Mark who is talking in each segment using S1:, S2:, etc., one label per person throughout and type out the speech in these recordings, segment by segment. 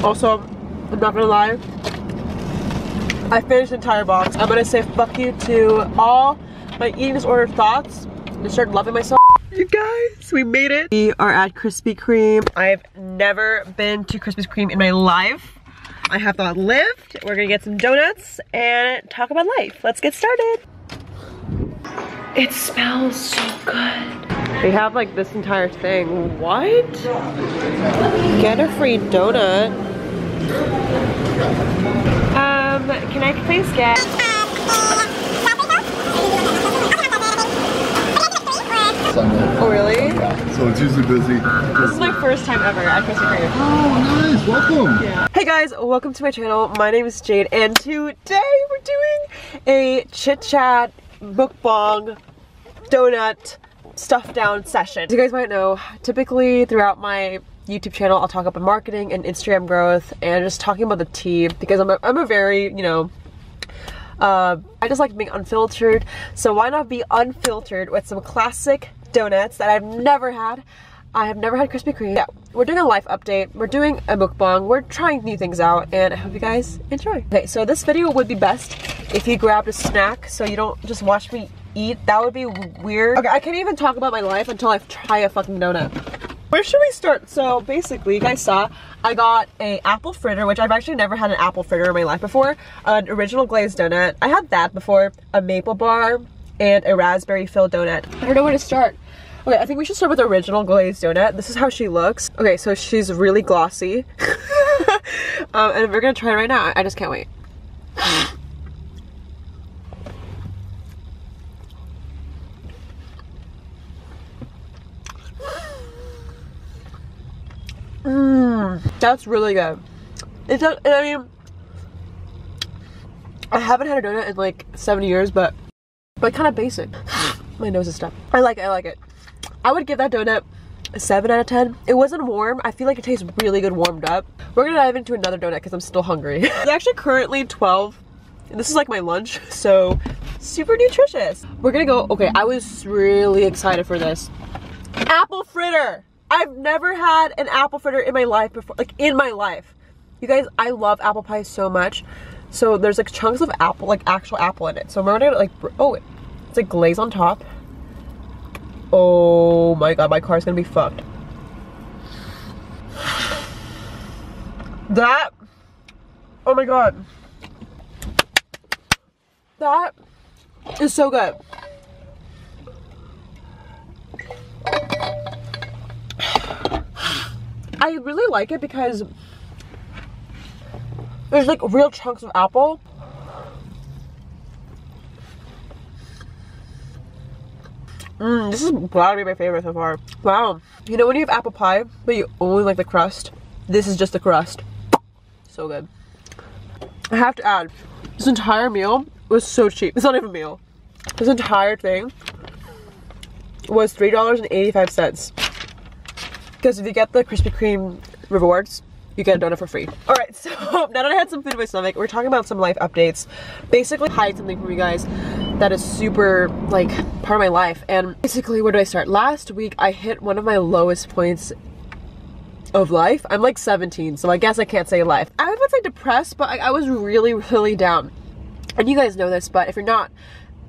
S1: Also, I'm not gonna lie, I finished the entire box. I'm gonna say fuck you to all my eating disorder thoughts and start loving myself. You guys, we made it. We are at Krispy Kreme. I've never been to Krispy Kreme in my life. I have not lived. We're gonna get some donuts and talk about life. Let's get started. It smells so good. They have like this entire thing. What? Get a free donut. Can I please get? Oh really?
S2: Yeah, so it's usually busy.
S1: This is my first time ever at Krispy Kreme.
S2: Oh nice, welcome.
S1: Yeah. Hey guys, welcome to my channel. My name is Jade and today we're doing a chit chat, mukbang, donut, stuff down session. As you guys might know, typically throughout my YouTube channel I'll talk about marketing and Instagram growth and just talking about the tea because I'm a very, you know, I just like being unfiltered, so why not be unfiltered with some classic donuts that I've never had. I have never had Krispy Kreme. Yeah, we're doing a life update, we're doing a mukbang, we're trying new things out, and I hope you guys enjoy. Okay, so this video would be best if you grabbed a snack so you don't just watch me eat. That would be weird. Okay, I can't even talk about my life until I try a fucking donut. Where should we start? So basically, you guys saw, I got a apple fritter, which I've actually never had an apple fritter in my life before. An original glazed donut. I had that before. A maple bar and a raspberry filled donut. I don't know where to start. Okay, I think we should start with the original glazed donut. This is how she looks. Okay, so she's really glossy. And we're gonna try it right now. I just can't wait. That's really good. I mean, I haven't had a donut in like 7 years, but kind of basic. My nose is stuck. I like it. I would give that donut a 7 out of 10. It wasn't warm. I feel like it tastes really good warmed up. We're gonna dive into another donut because I'm still hungry. It's actually currently 12. And this is like my lunch, so super nutritious. We're gonna go, okay, I was really excited for this. Apple fritter. I've never had an apple fritter in my life before, like in my life. You guys, I love apple pie so much. So there's like chunks of apple, like actual apple in it. So we're gonna like, oh, it's like glaze on top. Oh my god, my car's gonna be fucked. That, oh my god. That is so good. I really like it because there's like real chunks of apple. This is gotta be my favorite so far. Wow. You know when you have apple pie, but you only like the crust? This is just the crust. So good. I have to add, this entire meal was so cheap. It's not even a meal. This entire thing was $3.85. Because if you get the Krispy Kreme rewards, you get a donut for free. All right, so now that I had some food in my stomach, we're talking about some life updates. Basically, hide something from you guys that is super, like, part of my life. And basically, where do I start? Last week, I hit one of my lowest points of life. I'm like 17, so I guess I can't say life. I would say depressed, but I was really, really down. And you guys know this, but if you're not,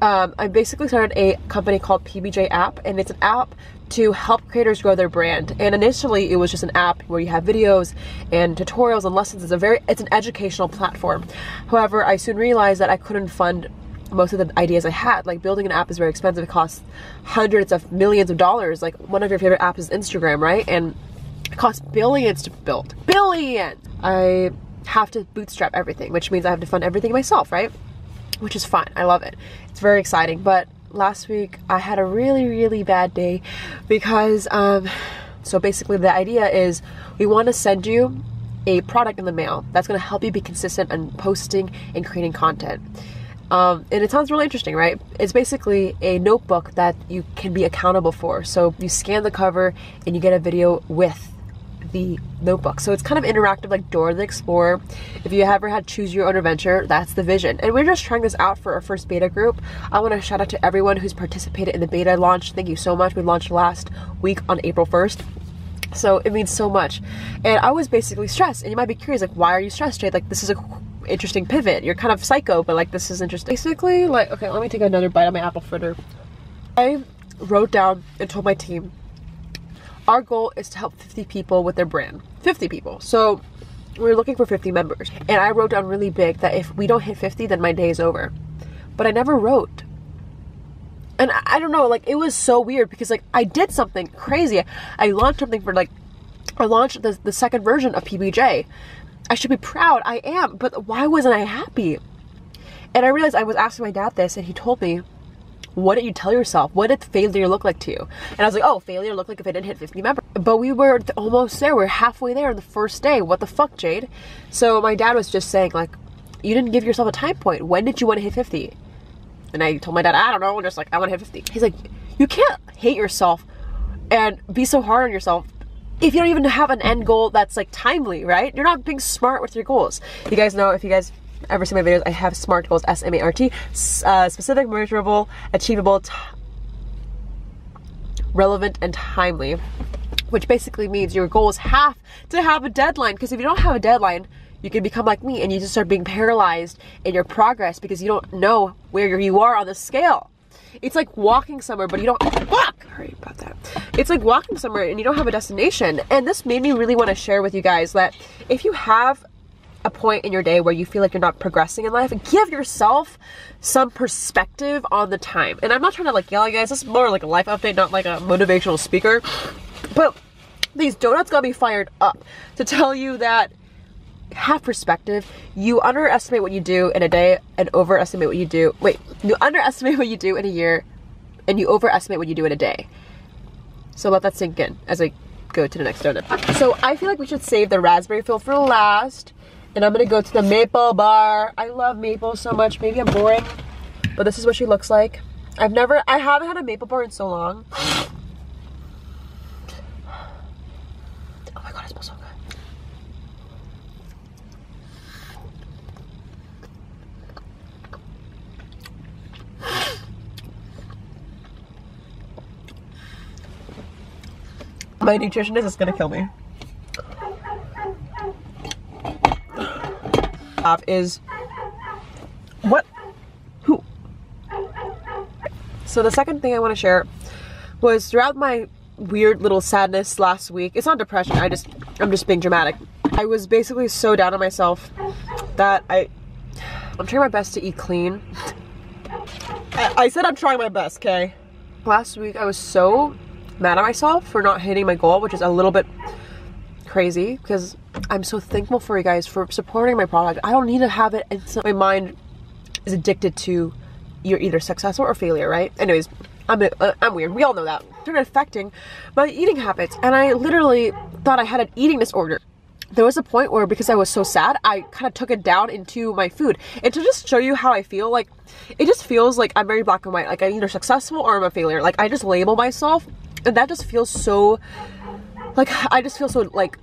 S1: I basically started a company called PBJ App, and it's an app to help creators grow their brand. And initially it was just an app where you have videos and tutorials and lessons. It's an educational platform. However, I soon realized that I couldn't fund most of the ideas I had. Like, building an app is very expensive. It costs hundreds of millions of dollars. Like, one of your favorite apps is Instagram, right? And it costs billions to build. Billions! I have to bootstrap everything, which means I have to fund everything myself, right? Which is fine. I love it. It's very exciting. But last week I had a really, really bad day because so basically the idea is we want to send you a product in the mail that's going to help you be consistent in posting and creating content. And it sounds really interesting, right? It's basically a notebook that you can be accountable for. So you scan the cover and you get a video with the notebook. So it's kind of interactive, like Dora the Explorer. If you ever had Choose Your Own Adventure, that's the vision. And we're just trying this out for our first beta group. I want to shout out to everyone who's participated in the beta launch. Thank you so much. We launched last week on April 1st. So it means so much. And I was basically stressed. And you might be curious, like, why are you stressed, Jade? Like, this is a interesting pivot. You're kind of psycho, but like, this is interesting. Basically, like, okay, let me take another bite of my apple fritter. I wrote down and told my team, our goal is to help 50 people with their brand. 50 people. So we're looking for 50 members. And I wrote down really big that if we don't hit 50, then my day is over. But I never wrote. And I don't know, like, it was so weird because, like, I did something crazy. I launched something for, like, I launched the second version of PBJ. I should be proud. I am. But why wasn't I happy? And I realized I was asking my dad this, and he told me, what did you tell yourself? What did failure look like to you? And I was like, oh, failure looked like if I didn't hit 50 members. But we were almost there. We're halfway there on the first day. What the fuck, Jade? So my dad was just saying, like, you didn't give yourself a time point. When did you want to hit 50? And I told my dad, I don't know, just like, I want to hit 50. He's like, you can't hate yourself and be so hard on yourself if you don't even have an end goal that's like timely, right? You're not being smart with your goals. You guys know, if you guys ever see my videos, I have SMART goals, S-M-A-R-T, specific, measurable, achievable, relevant, and timely, which basically means your goals have to have a deadline, because if you don't have a deadline, you can become like me and you just start being paralyzed in your progress because you don't know where you are on the scale. It's like walking somewhere, but you don't, fuck! Sorry about that. It's like walking somewhere and you don't have a destination. And this made me really want to share with you guys that if you have a point in your day where you feel like you're not progressing in life, give yourself some perspective on the time. And I'm not trying to like yell at you guys, this is more like a life update, not like a motivational speaker. But these donuts got me fired up to tell you that have perspective. You underestimate what you do in a day and overestimate what you do. Wait, you underestimate what you do in a year and you overestimate what you do in a day. So let that sink in as I go to the next donut. So I feel like we should save the raspberry filled for last. And I'm gonna go to the maple bar. I love maple so much. Maybe I'm boring, but this is what she looks like. I haven't had a maple bar in so long. Oh my god, it smells so good. My nutritionist is gonna kill me. Is what? Who? So the second thing I want to share was throughout my weird little sadness last week. It's not depression. I'm just being dramatic. I was basically so down on myself that I'm trying my best to eat clean. I said I'm trying my best, okay? Last week I was so mad at myself for not hitting my goal, which is a little bit crazy because I'm so thankful for you guys for supporting my product. I don't need to have it instant. My mind is addicted to you're either successful or failure, right? Anyways, I'm weird. We all know that. It started affecting my eating habits, and I literally thought I had an eating disorder. There was a point where, because I was so sad, I kind of took it down into my food. And to just show you how I feel, like, it just feels like I'm very black and white. Like, I'm either successful or I'm a failure. Like, I just label myself, and that just feels so, like, I just feel so, like,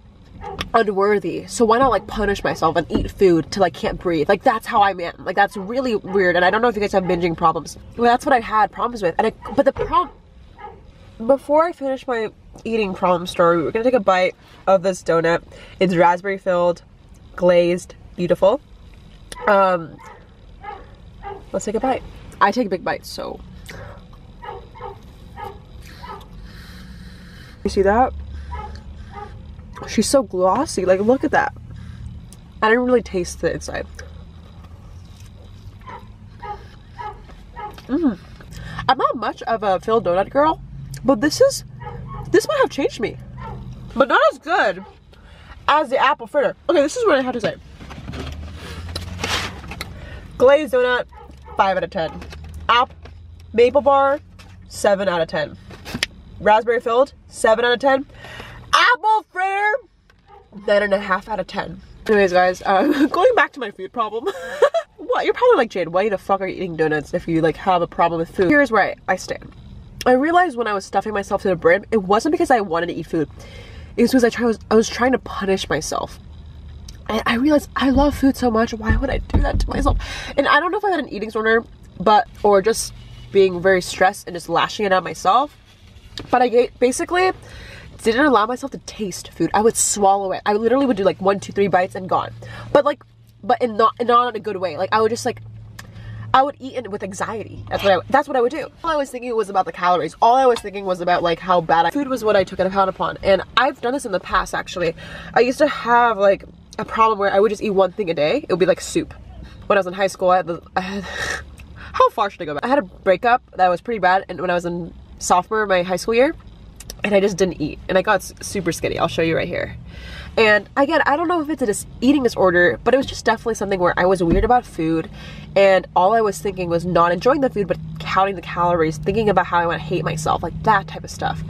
S1: unworthy. So why not like punish myself and eat food till I can't breathe? Like, that's how I am. Like, that's really weird. And I don't know if you guys have binging problems. Well, that's what I had problems with. And but the problem, before I finish my eating problem story, we're gonna take a bite of this donut. It's raspberry filled, glazed, beautiful. Let's take a bite. I take big bites, so you see that? She's so glossy. Like, look at that. I didn't really taste the inside. I'm not much of a filled donut girl, but this might have changed me. But not as good as the apple fritter. Okay, this is what I have to say. Glazed donut, 5 out of 10. Maple bar, 7 out of 10. Raspberry filled, 7 out of 10. Apple fritter, 9.5 out of 10. Anyways, guys, going back to my food problem. What? You're probably like, Jade, why the fuck are you eating donuts if you like have a problem with food? Here's where I stand. I realized when I was stuffing myself to the brim, it wasn't because I wanted to eat food. It was because I was trying to punish myself. And I realized I love food so much. Why would I do that to myself? And I don't know if I had an eating disorder, or just being very stressed and just lashing it out myself. But I basically didn't allow myself to taste food. I would swallow it. I literally would do like 1, 2, 3 bites and gone. But not in a good way. Like I would just like, I would eat it with anxiety. That's what I would do. All I was thinking was about the calories. All I was thinking was about like how bad food was what I took it account upon. And I've done this in the past actually. I used to have like a problem where I would just eat one thing a day. It would be like soup. When I was in high school, I had how far should I go back? I had a breakup that was pretty bad, and when I was in sophomore my high school year, and I just didn't eat, and I got super skinny. I'll show you right here. And again, I don't know if it's a eating disorder, but it was just definitely something where I was weird about food, and all I was thinking was not enjoying the food, but counting the calories, thinking about how I want to hate myself, like that type of stuff.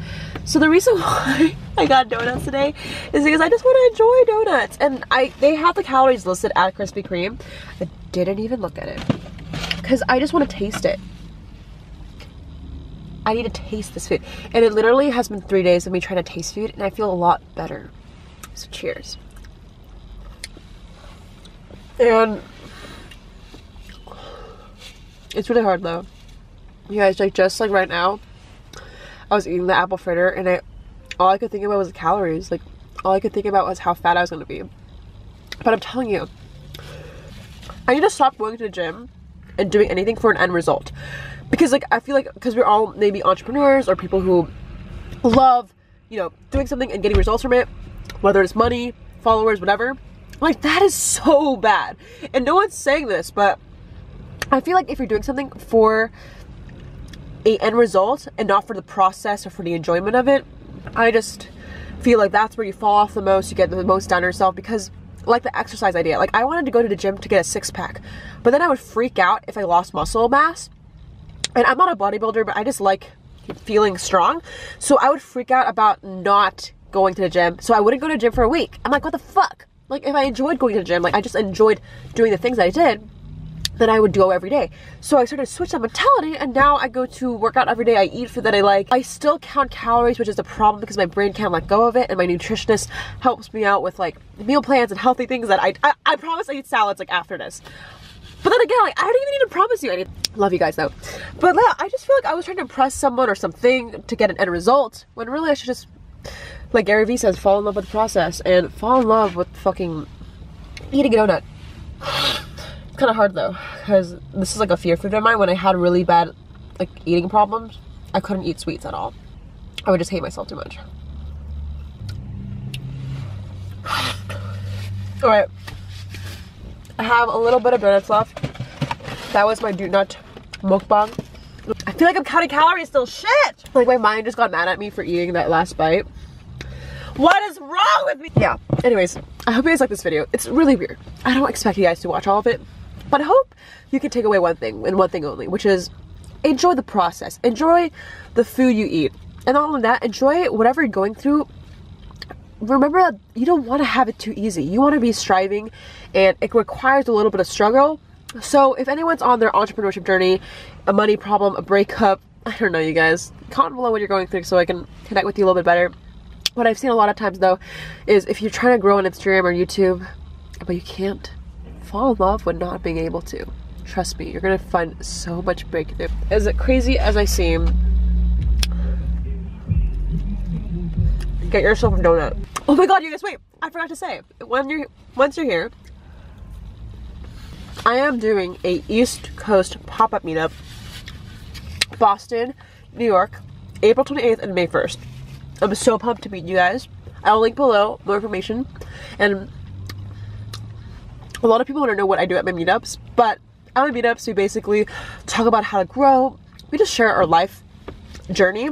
S1: So the reason why I got donuts today is because I just want to enjoy donuts, and they have the calories listed at Krispy Kreme. I didn't even look at it because I just want to taste it. I need to taste this food, and it literally has been 3 days of me trying to taste food, and I feel a lot better. So cheers. And it's really hard though. You guys, like just like right now, I was eating the apple fritter, and all I could think about was the calories. Like all I could think about was how fat I was gonna be. But I'm telling you, I need to stop going to the gym and doing anything for an end result. Because like I feel like, because we're all maybe entrepreneurs or people who love, you know, doing something and getting results from it, whether it's money, followers, whatever, like that is so bad. And no one's saying this, but I feel like if you're doing something for a end result and not for the process or for the enjoyment of it, I just feel like that's where you fall off the most, you get the most down on yourself. Because like the exercise idea, like I wanted to go to the gym to get a 6-pack, but then I would freak out if I lost muscle mass. And I'm not a bodybuilder, but I just like feeling strong. So I would freak out about not going to the gym. So I wouldn't go to the gym for a week. I'm like, what the fuck? Like if I enjoyed going to the gym, like I just enjoyed doing the things that I did, then I would go every day. So I started to switch that mentality, and now I go to work out every day. I eat food that I like. I still count calories, which is a problem because my brain can't let go of it, and my nutritionist helps me out with like meal plans and healthy things that I promise I eat salads like after this. But then again, like I don't even need to promise you anything. Love you guys though. But yeah, I just feel like I was trying to impress someone or something to get an end result, when really I should just, like Gary Vee says, fall in love with the process and fall in love with fucking eating a donut. It's kind of hard though, because this is like a fear food of mine. When I had really bad like eating problems, I couldn't eat sweets at all. I would just hate myself too much. All right. I have a little bit of donuts left. That was my donut mukbang. I feel like I'm counting calories still. Shit! Like my mind just got mad at me for eating that last bite. What is wrong with me? Yeah. Anyways, I hope you guys like this video. It's really weird. I don't expect you guys to watch all of it, but I hope you can take away one thing, and one thing only, which is enjoy the process. Enjoy the food you eat. And not only that, enjoy whatever you're going through. Remember that you don't want to have it too easy. You want to be striving, and it requires a little bit of struggle. So if anyone's on their entrepreneurship journey, a money problem, a breakup, I don't know, you guys, comment below what you're going through so I can connect with you a little bit better. What I've seen a lot of times though is if you're trying to grow on Instagram or YouTube, but you can't, fall in love with not being able to. Trust me, you're gonna find so much breakthrough. As crazy as I seem, get yourself a donut. Oh my god, you guys, wait, I forgot to say, once you're here, I am doing a East Coast pop-up meetup, Boston, New York, April 28th and May 1st. I'm so pumped to meet you guys. I'll link below more information. And a lot of people want to know what I do at my meetups, but at my meetups we basically talk about how to grow. We just share our life journey.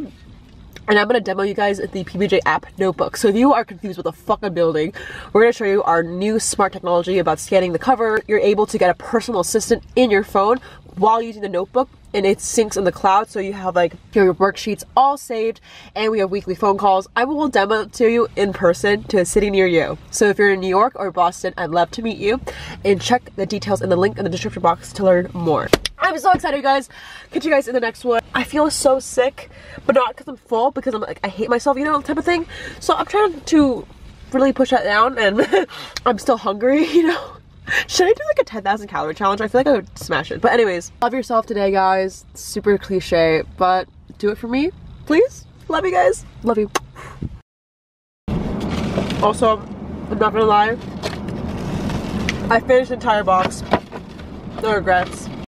S1: And I'm going to demo you guys the PBJ app notebook. So if you are confused with the fuck I'm building, we're going to show you our new smart technology about scanning the cover. You're able to get a personal assistant in your phone while using the notebook, and it syncs in the cloud, so you have like your worksheets all saved, and we have weekly phone calls. I will demo it to you in person to a city near you. So if you're in New York or Boston, I'd love to meet you, and check the details in the link in the description box to learn more. I'm so excited, you guys. Catch you guys in the next one. I feel so sick, but not because I'm full, because I'm like, I hate myself, you know, type of thing. So I'm trying to really push that down, and I'm still hungry, you know. Should I do like a 10,000 calorie challenge? I feel like I would smash it. But anyways, love yourself today, guys. Super cliche, but do it for me, please. Love you guys. Love you. Also, I'm not gonna lie, I finished the entire box. No regrets.